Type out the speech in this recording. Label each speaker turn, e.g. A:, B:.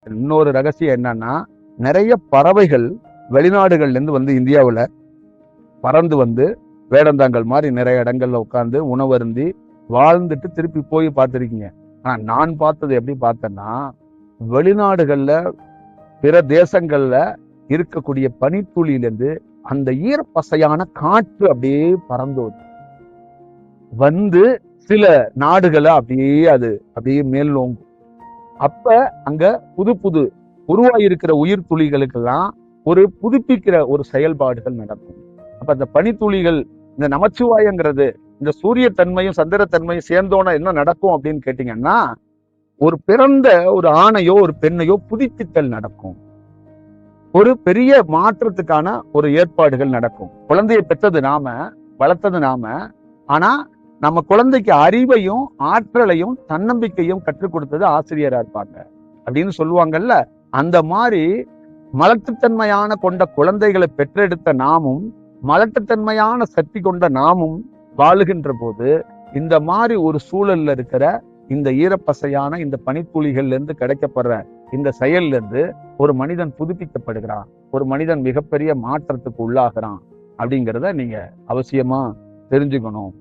A: இன்னொரு ரகசியம் என்னன்னா, நிறைய பறவைகள் வெளிநாடுகள்ல இருந்து வந்து இந்தியாவுல பறந்து வந்து வேடந்தாங்கல் மாதிரி நிறைய இடங்கள்ல உட்கார்ந்து உணவருந்தி வாழ்ந்துட்டு திருப்பி போய் பார்த்திருக்கீங்க. ஆனா நான் பார்த்தது எப்படி பார்த்தேன்னா, வெளிநாடுகள்ல பிற தேசங்கள்ல இருக்கக்கூடிய பனித்துளியிலிருந்து அந்த ஈரப்பசையான காற்று அப்படியே பறந்து வந்து சில நாடுகளை அப்படியே அது அப்படியே மேல் நோங்கும். அப்ப அங்க புது புது உருவாயிருக்கிற உயிர் துளிகளுக்கெல்லாம் ஒரு புதுப்பிக்கிற ஒரு செயல்பாடுகள் நடக்கும். அப்ப அந்த பனித்துளிகள், இந்த நமச்சிவாயங்கிறது, இந்த சூரிய தன்மையும் சந்திர தன்மையும் சேர்ந்தோன்னா என்ன நடக்கும் அப்படின்னு கேட்டீங்கன்னா, ஒரு பிறந்த ஒரு ஆணையோ ஒரு பெண்ணையோ புதுப்பித்தல் நடக்கும். ஒரு பெரிய மாற்றத்துக்கான ஒரு ஏற்பாடுகள் நடக்கும். குழந்தையை பெற்றது நாம, வளர்த்தது நாம. ஆனா நம்ம குழந்தைக்கு அறிவையும் ஆற்றலையும் தன்னம்பிக்கையும் கற்றுக் கொடுத்தது ஆசிரியரா இருப்பாங்க அப்படின்னு சொல்லுவாங்கல்ல. அந்த மாதிரி மலட்டுத்தன்மையான கொண்ட குழந்தைகளை பெற்றெடுத்த நாமும், மலட்டுத்தன்மையான சக்தி கொண்ட நாமும் வாழுகின்ற போது, இந்த மாதிரி ஒரு சூழல்ல இருக்கிற இந்த ஈரப்பசையான இந்த பனித்துளிகள்ல இருந்து கிடைக்கப்படுற இந்த செயல்ல இருந்து ஒரு மனிதன் புதுப்பிக்கப்படுகிறான், ஒரு மனிதன் மிகப்பெரிய மாற்றத்துக்கு உள்ளாகிறான் அப்படிங்கிறத நீங்க அவசியமா தெரிஞ்சுக்கணும்.